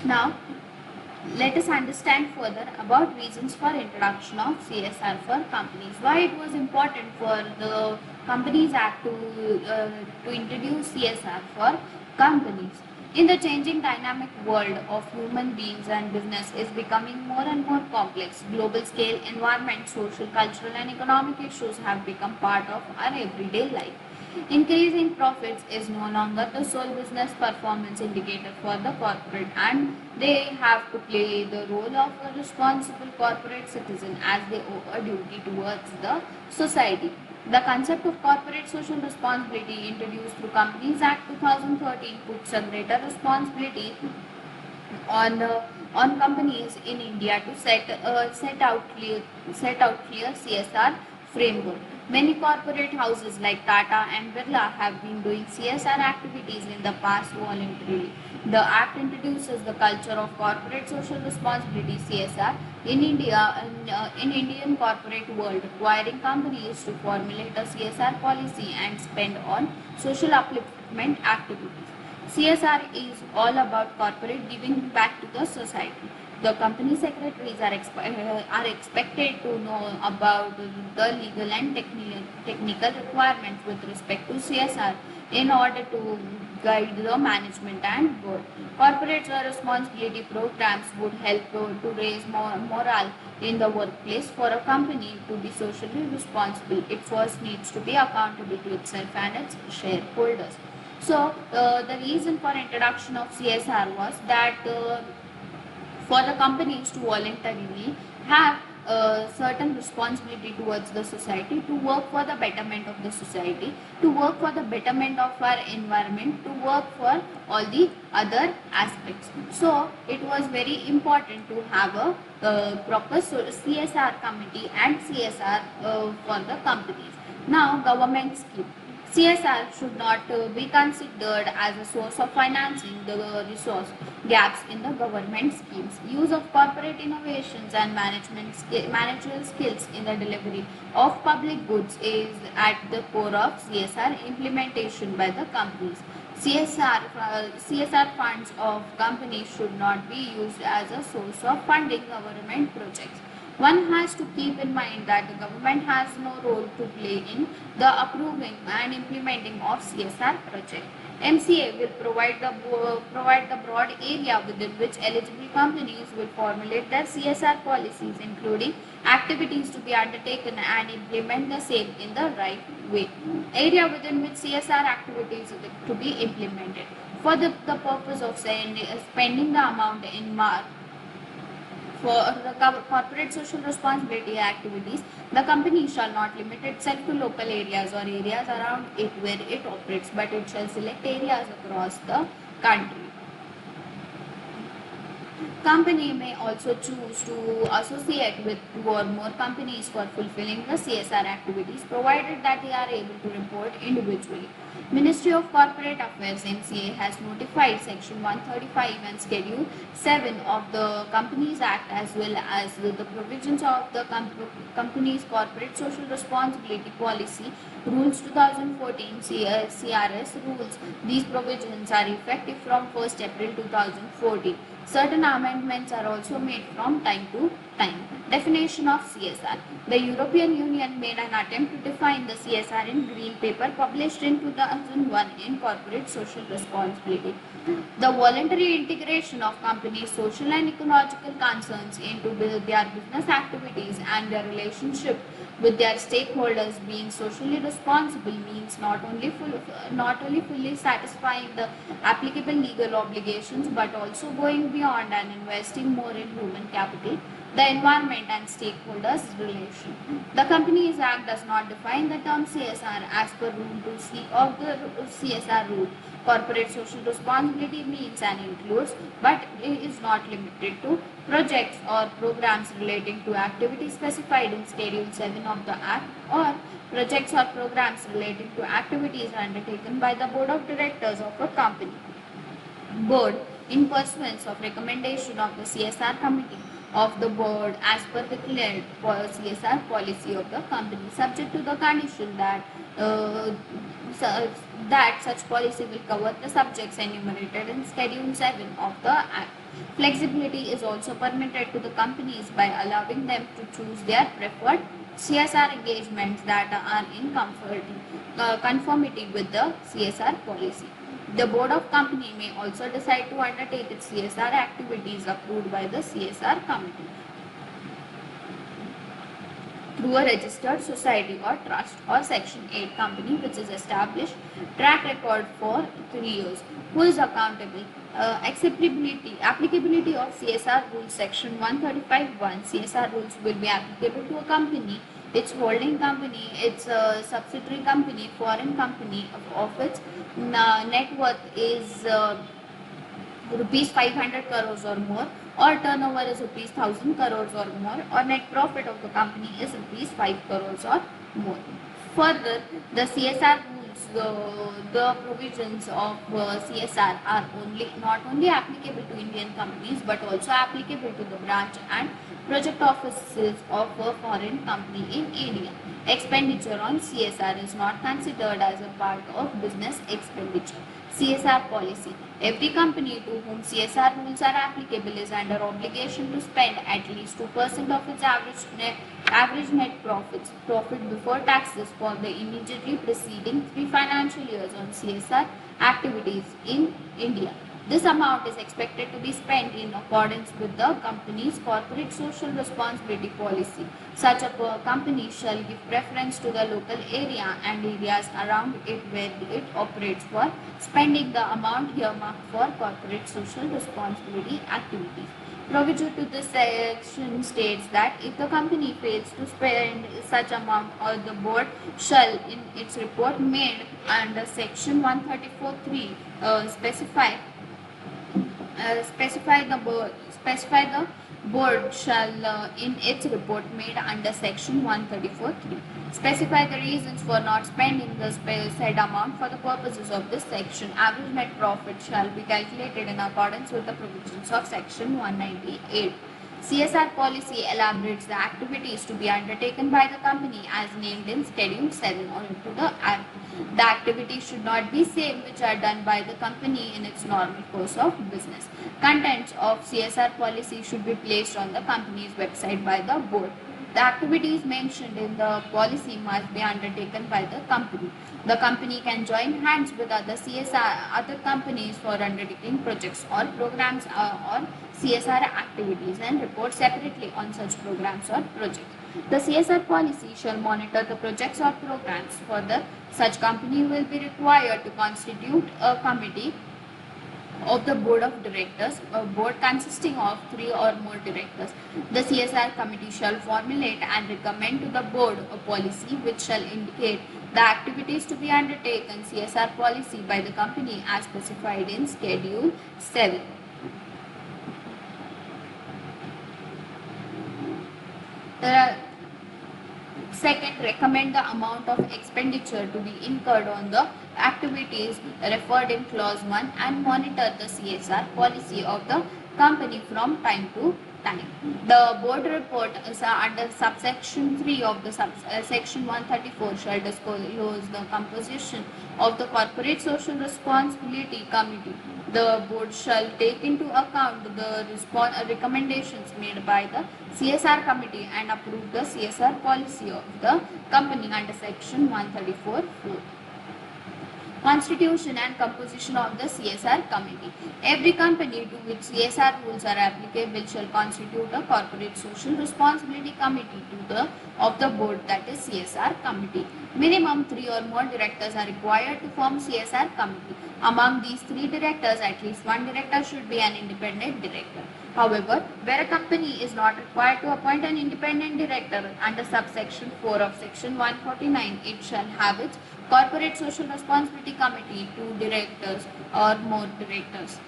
Now, let us understand further about reasons for introduction of CSR for companies. Why it was important for the Companies Act to introduce CSR for companies. In the changing dynamic world of human beings and business is becoming more and more complex. Global scale environment, social, cultural and economic issues have become part of our everyday life. Increasing profits is no longer the sole business performance indicator for the corporate, and they have to play the role of a responsible corporate citizen as they owe a duty towards the society. The concept of corporate social responsibility introduced through Companies Act 2013 puts a greater responsibility on companies in India to set out clear CSR framework. Many corporate houses like Tata and Birla have been doing CSR activities in the past voluntarily. The Act introduces the culture of corporate social responsibility (CSR) in India in Indian corporate world, requiring companies to formulate a CSR policy and spend on social upliftment activities. CSR is all about corporate giving back to the society. The company secretaries are expected to know about the legal and technical requirements with respect to CSR in order to guide the management and board. Corporate responsibility programs would help to raise more morale in the workplace. For a company to be socially responsible, it first needs to be accountable to itself and its shareholders. So the reason for introduction of CSR was that for the companies to voluntarily have certain responsibility towards the society, to work for the betterment of the society, to work for the betterment of our environment, to work for all the other aspects. So it was very important to have a proper CSR committee and CSR for the companies. Now, government scheme. CSR should not be considered as a source of financing the resource gaps in the government schemes. Use of corporate innovations and managerial skills in the delivery of public goods is at the core of CSR implementation by the companies. CSR funds of companies should not be used as a source of funding government projects. One has to keep in mind that the government has no role to play in the approving and implementing of CSR project. MCA will provide the broad area within which eligible companies will formulate their CSR policies, including activities to be undertaken and implement the same in the right way. Area within which CSR activities are to be implemented. For the purpose of spending the amount in mark for the corporate social responsibility activities, the company shall not limit itself to local areas or areas around it where it operates, but it shall select areas across the country. Company may also choose to associate with two or more companies for fulfilling the CSR activities, provided that they are able to report individually. Ministry of Corporate Affairs (MCA) has notified Section 135 and Schedule 7 of the Companies Act, as well as the provisions of the Company's Corporate Social Responsibility Policy Rules 2014 CRS rules. These provisions are effective from 1st April 2014. Certain amendments are also made from time to time. Definition of CSR. The European Union made an attempt to define the CSR in Green Paper published in 2001 in Corporate Social Responsibility. The voluntary integration of companies' social and ecological concerns into their business activities and their relationship with their stakeholders. Being socially responsible means not only fully satisfying the applicable legal obligations, but also going beyond and investing more in human capital, the environment and stakeholders relation. The Companies Act does not define the term CSR as per Rule 2C of the CSR rule. Corporate social responsibility means and includes, but is not limited to, projects or programs relating to activities specified in Schedule 7 of the Act, or projects or programs relating to activities undertaken by the Board of Directors of a company. Board, in pursuance of recommendation of the CSR Committee of the Board as per the declared CSR policy of the company, subject to the condition that so that such policy will cover the subjects enumerated in Schedule 7 of the Act. Flexibility is also permitted to the companies by allowing them to choose their preferred CSR engagements that are in conformity with the CSR policy. The board of company may also decide to undertake its CSR activities approved by the CSR committee through a registered society or trust or Section 8 company which is established track record for 3 years. Who is accountable? Applicability of CSR rules Section 135(1). CSR rules will be applicable to a company, its holding company, its subsidiary company, foreign company of its net worth is rupees 500 crores or more, or turnover is rupees 1000 crores or more, or net profit of the company is rupees 5 crores or more. Further, the CSR rules, the provisions of CSR are not only applicable to Indian companies but also applicable to the branch and project offices of a foreign company in India. Expenditure on CSR is not considered as a part of business expenditure. CSR policy. Every company to whom CSR rules are applicable is under obligation to spend at least 2% of its average net profit before taxes for the immediately preceding 3 financial years on CSR activities in India. This amount is expected to be spent in accordance with the company's corporate social responsibility policy. Such a company shall give preference to the local area and areas around it where it operates for spending the amount earmarked for corporate social responsibility activities. Provision to this section states that if the company fails to spend such amount, or the board shall, in its report made under section 134(3), specify the board shall in its report made under section 134(3) specify the reasons for not spending the said amount for the purposes of this section. Average net profit shall be calculated in accordance with the provisions of section 198. CSR policy elaborates the activities to be undertaken by the company as named in Schedule 7 or into the Act. The activities should not be same which are done by the company in its normal course of business. Contents of CSR policy should be placed on the company's website by the board. The activities mentioned in the policy must be undertaken by the company. The company can join hands with other companies for undertaking projects or programs or CSR activities and report separately on such programs or projects. The CSR policy shall monitor the projects or programs. Further, such company will be required to constitute a committee of the board of directors, a board consisting of 3 or more directors. The CSR committee shall formulate and recommend to the board a policy which shall indicate the activities to be undertaken CSR policy by the company as specified in Schedule 7. Second, recommend the amount of expenditure to be incurred on the activities referred in clause 1 and monitor the CSR policy of the company from time to time. The board report is under subsection 3 of the section 134 shall disclose the composition of the corporate social responsibility committee. The board shall take into account the recommendations made by the CSR committee and approve the CSR policy of the company under section 134(4). Constitution and composition of the CSR committee. Every company to which CSR rules are applicable shall constitute a corporate social responsibility committee of the board, that is CSR committee. Minimum 3 or more directors are required to form CSR committee. Among these 3 directors, at least 1 director should be an independent director. However, where a company is not required to appoint an independent director under subsection 4 of section 149, it shall have its corporate social responsibility committee 2 directors or more directors.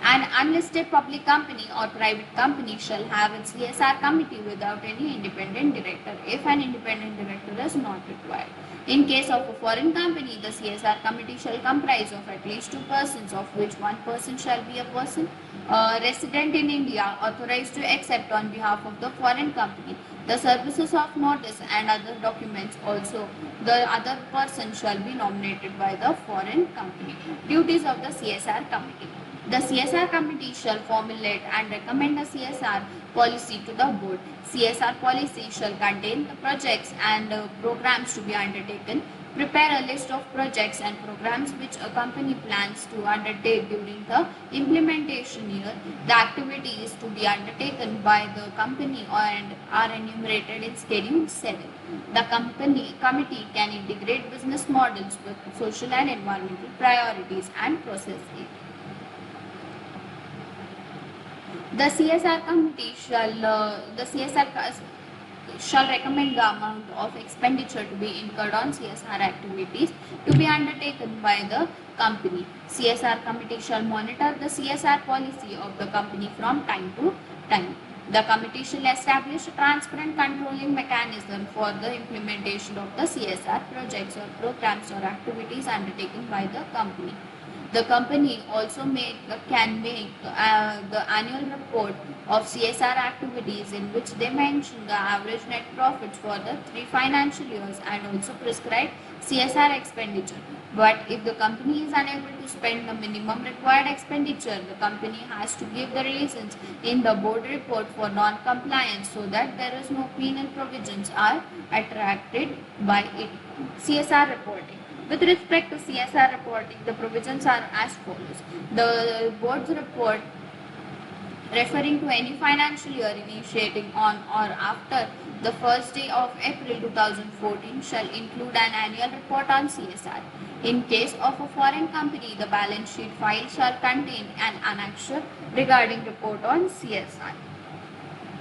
An unlisted public company or private company shall have its CSR committee without any independent director if an independent director is not required. In case of a foreign company, the CSR committee shall comprise of at least two persons, of which one person shall be a person resident in India, authorized to accept on behalf of the foreign company the services of notice and other documents. Also, the other person shall be nominated by the foreign company. Duties of the CSR committee. The CSR committee shall formulate and recommend a CSR policy to the board. CSR policy shall contain the projects and programs to be undertaken. Prepare a list of projects and programs which a company plans to undertake during the implementation year. The activities to be undertaken by the company and are enumerated in Schedule 7. The committee can integrate business models with social and environmental priorities and process it. The CSR committee shall recommend the amount of expenditure to be incurred on CSR activities to be undertaken by the company. CSR committee shall monitor the CSR policy of the company from time to time. The committee shall establish a transparent controlling mechanism for the implementation of the CSR projects or programs or activities undertaken by the company. The company also can make the annual report of CSR activities in which they mention the average net profits for the 3 financial years and also prescribe CSR expenditure. But if the company is unable to spend the minimum required expenditure, the company has to give the reasons in the board report for non-compliance so that there is no penal provisions are attracted by it. CSR reporting. With respect to CSR reporting, the provisions are as follows. The board's report referring to any financial year initiating on or after the first day of April 2014 shall include an annual report on CSR. In case of a foreign company, the balance sheet file shall contain an annexure regarding report on CSR.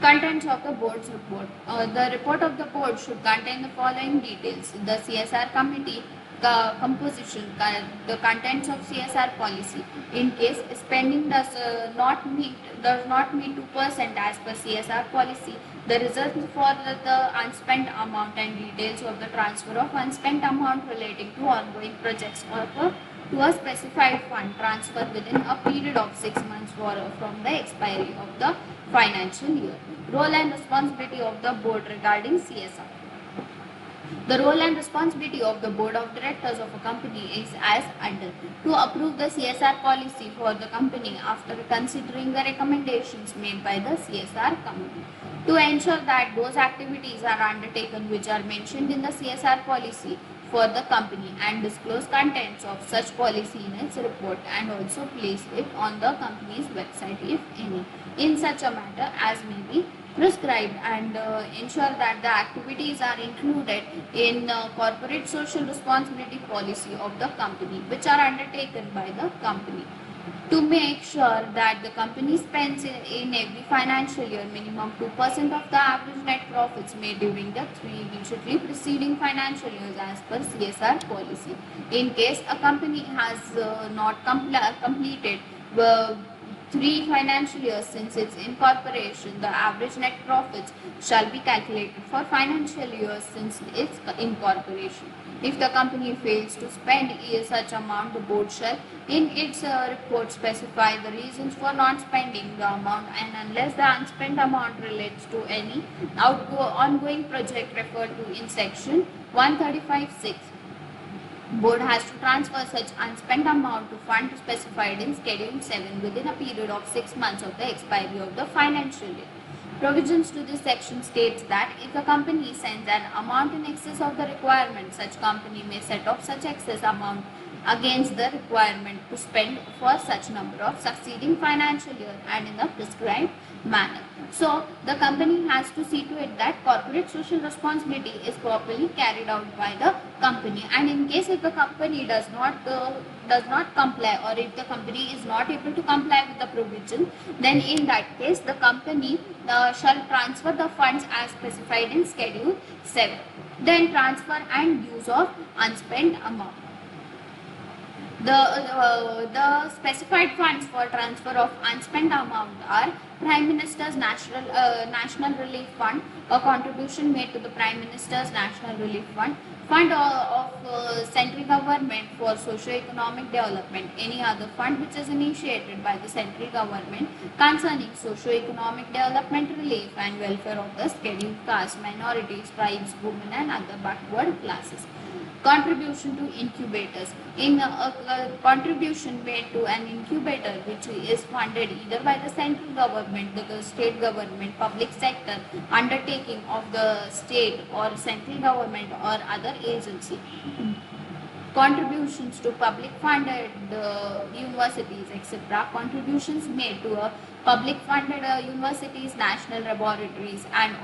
Contents of the board's report. The report of the board should contain the following details. The CSR committee composition, the contents of CSR policy. In case spending does not meet 2% as per CSR policy, the results for the unspent amount and details of the transfer of unspent amount relating to ongoing projects or to a specified fund transfer within a period of 6 months from the expiry of the financial year. Role and responsibility of the board regarding CSR. The role and responsibility of the board of directors of a company is as under: to approve the CSR policy for the company after considering the recommendations made by the CSR committee, to ensure that those activities are undertaken which are mentioned in the CSR policy for the company and disclose contents of such policy in its report and also place it on the company's website if any, in such a matter as may be prescribed, and ensure that the activities are included in corporate social responsibility policy of the company which are undertaken by the company. To make sure that the company spends in every financial year minimum 2% of the average net profits made during the 3 immediately preceding financial years as per CSR policy. In case a company has not completed 3 financial years since its incorporation, the average net profits shall be calculated for financial years since its incorporation. If the company fails to spend such amount, the board shall in its report specify the reasons for not spending the amount, and unless the unspent amount relates to any ongoing project referred to in section 135(6), board has to transfer such unspent amount to fund specified in Schedule 7 within a period of 6 months of the expiry of the financial year. Provisions to this section states that if a company sends an amount in excess of the requirement, such company may set off such excess amount against the requirement to spend for such number of succeeding financial year and in the prescribed manner. So, the company has to see to it that corporate social responsibility is properly carried out by the company, and in case if the company does not comply, or if the company is not able to comply with the provision, then in that case the company shall transfer the funds as specified in Schedule 7. Then transfer and use of unspent amount. The specified funds for transfer of unspent amount are Prime Minister's National Relief Fund, a contribution made to the Prime Minister's National Relief Fund, fund of central government for socio-economic development, any other fund which is initiated by the central government concerning socio-economic development, relief and welfare of the scheduled caste, minorities, tribes, women and other backward classes. Contribution to incubators. In a contribution made to an incubator which is funded either by the central government, the state government, public sector undertaking of the state or central government or other agency. Contributions to public funded universities, etc. Contributions made to a public funded universities, national laboratories and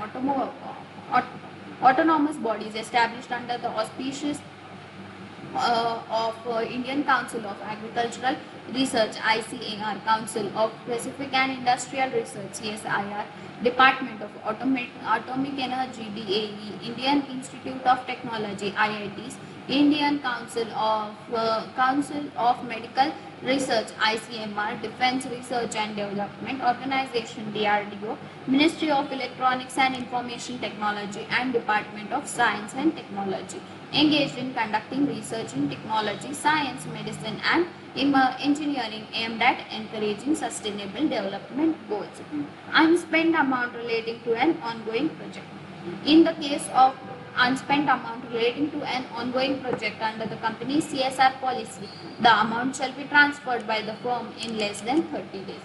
autonomous bodies established under the auspices of Indian Council of Agricultural Research ICAR, Council of Pacific and Industrial Research CSIR, Department of Atomic Energy DAE, Indian Institute of Technology IITs, Indian Council of Medical Research ICMR, Defense Research and Development Organization DRDO, Ministry of Electronics and Information Technology and Department of Science and Technology engaged in conducting research in technology, science, medicine and engineering aimed at encouraging sustainable development goals. Unspent amount relating to an ongoing project. In the case of unspent amount relating to an ongoing project under the company's CSR policy, the amount shall be transferred by the firm in less than 30 days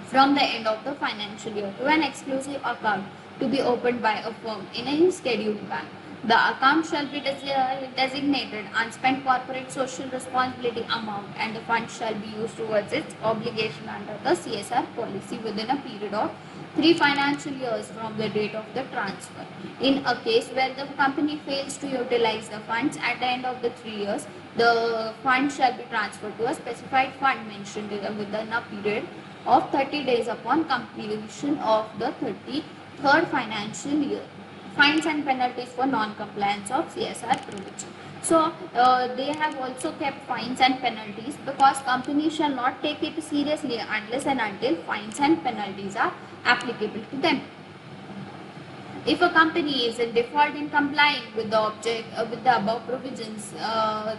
from the end of the financial year to an exclusive account to be opened by a firm in a scheduled bank. The account shall be designated unspent corporate social responsibility amount and the fund shall be used towards its obligation under the CSR policy within a period of 3 financial years from the date of the transfer. In a case where the company fails to utilize the funds at the end of the 3 years, the fund shall be transferred to a specified fund mentioned within a period of 30 days upon completion of the 33rd financial year. Fines and penalties for non-compliance of CSR provision. So they have also kept fines and penalties because companies shall not take it seriously unless and until fines and penalties are applicable to them. If a company is in default in complying with the above provisions,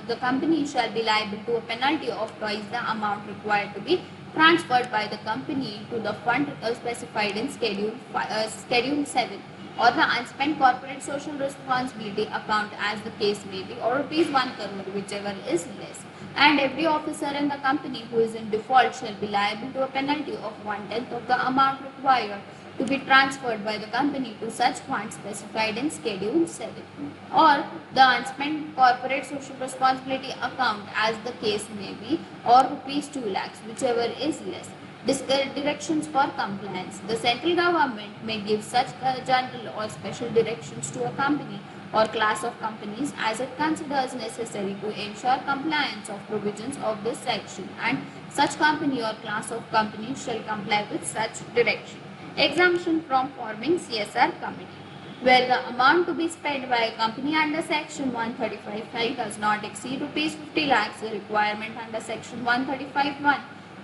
the company shall be liable to a penalty of twice the amount required to be transferred by the company to the fund specified in Schedule 7 or the unspent corporate social responsibility account as the case may be, or rupees 1 crore whichever is less. And every officer in the company who is in default shall be liable to a penalty of 1/10 of the amount required to be transferred by the company to such fund specified in Schedule 7 or the unspent corporate social responsibility account as the case may be, or rupees 2 lakhs whichever is less. Directions for compliance. The central government may give such general or special directions to a company or class of companies as it considers necessary to ensure compliance of provisions of this section, and such company or class of companies shall comply with such direction. Exemption from forming CSR committee. Where the amount to be spent by a company under section 135(5) does not exceed rupees 50 lakhs, the requirement under section 135(1)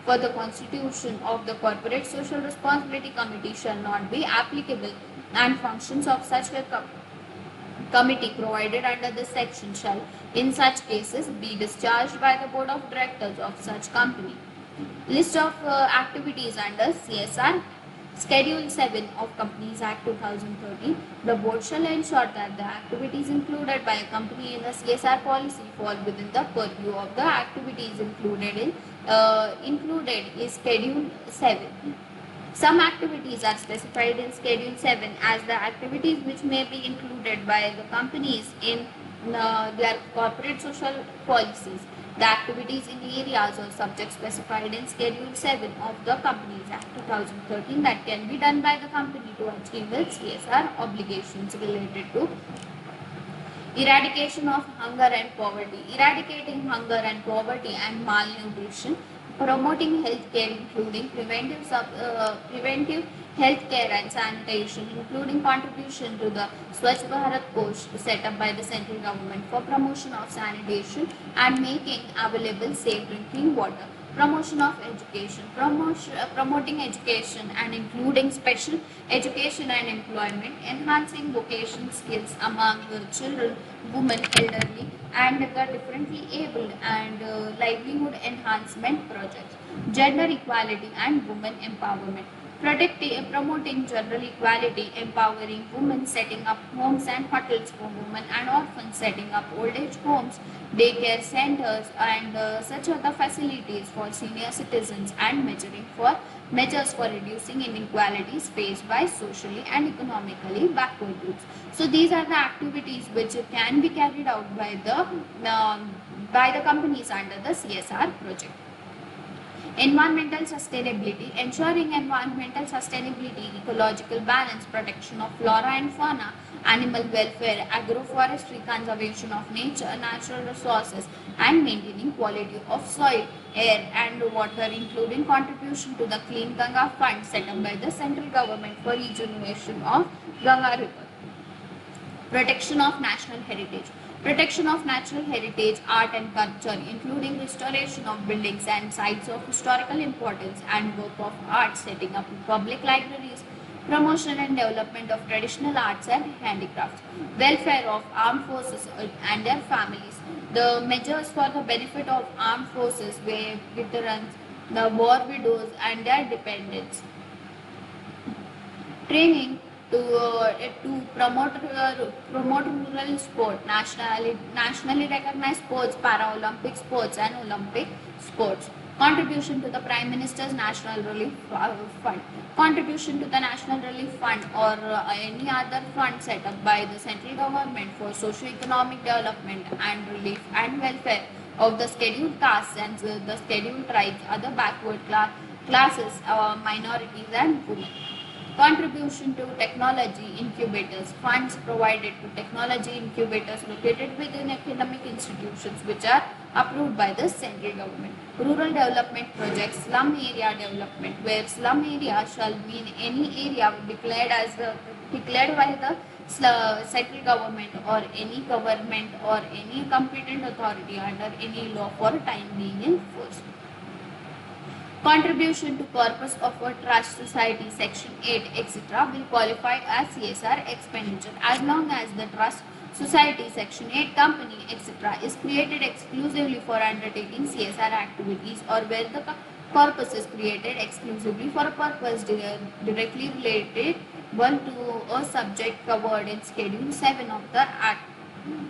for the constitution of the corporate social responsibility committee shall not be applicable, and functions of such a committee provided under this section shall in such cases be discharged by the board of directors of such company. List of activities under CSR. Schedule 7 of Companies Act 2013. The board shall ensure that the activities included by a company in the CSR policy fall within the purview of the activities included is Schedule 7. Some activities are specified in Schedule 7 as the activities which may be included by the companies in their corporate social policies. The activities in areas or subjects specified in Schedule 7 of the Companies Act 2013 that can be done by the company to achieve its CSR obligations related to eradication of hunger and poverty. Eradicating hunger and poverty and malnutrition promoting healthcare including preventive healthcare and sanitation, including contribution to the Swachh Bharat Kosh set up by the central government for promotion of sanitation and making available safe drinking water. Promotion of education, promoting education and including special education and employment, enhancing vocational skills among children, women, elderly, and the differently abled, and livelihood enhancement projects, gender equality and women empowerment. Promoting gender equality, empowering women, setting up homes and hotels for women and orphans, setting up old age homes, daycare centers, and such other facilities for senior citizens, and measures for reducing inequalities faced by socially and economically backward groups. So these are the activities which can be carried out by the companies under the CSR project. Environmental sustainability, ensuring environmental sustainability, ecological balance, protection of flora and fauna, animal welfare, agroforestry, conservation of nature, natural resources, and maintaining quality of soil, air, and water, including contribution to the Clean Ganga Fund set up by the central government for regeneration of Ganga River. Protection of national heritage. Protection of natural heritage, art and culture, including restoration of buildings and sites of historical importance and work of art, setting up public libraries, promotion and development of traditional arts and handicrafts, welfare of armed forces and their families, the measures for the benefit of armed forces, veterans, the war widows and their dependents, training to promote rural sport, nationally recognized sports, Paralympic sports and Olympic sports. Contribution to the Prime Minister's National Relief Fund. Contribution to the National Relief Fund or any other fund set up by the central government for socio-economic development and relief and welfare of the scheduled castes and the scheduled tribes, other backward classes, minorities and women. Contribution to technology incubators, funds provided to technology incubators located within academic institutions which are approved by the central government. Rural development projects, slum area development, where slum area shall mean any area declared by the central government or any government or any competent authority under any law for time being in force. Contribution to corpus of a trust, society, section 8, etc. will qualify as CSR expenditure as long as the trust, society, section 8 company, etc. is created exclusively for undertaking CSR activities or where the corpus is created exclusively for a purpose directly related to a subject covered in Schedule 7 of the Act.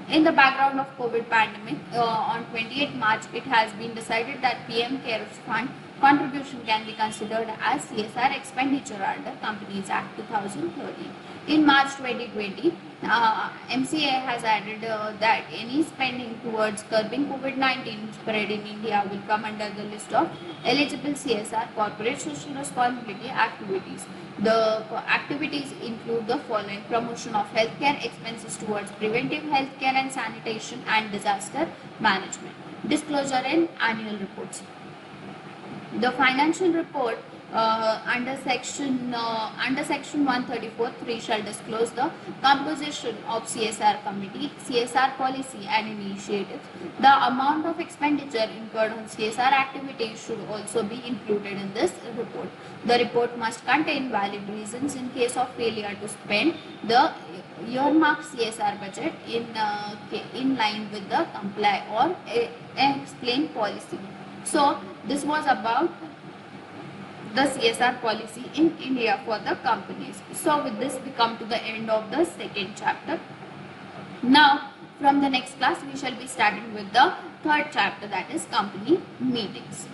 In the background of COVID pandemic, on 28 March, it has been decided that PM CARES Fund contribution can be considered as CSR expenditure under Companies Act 2013. In March 2020, MCA has added that any spending towards curbing COVID-19 spread in India will come under the list of eligible CSR corporate social responsibility activities. The activities include the following: promotion of healthcare expenses towards preventive healthcare and sanitation and disaster management. Disclosure in annual reports. The financial report under section 134(3) shall disclose the composition of CSR committee, CSR policy and initiatives. The amount of expenditure incurred on CSR activities should also be included in this report. The report must contain valid reasons in case of failure to spend the earmarked CSR budget in line with the comply or explain policy. So this was about the CSR policy in India for the companies. So with this we come to the end of the second chapter. Now from the next class we shall be starting with the third chapter, that is company meetings.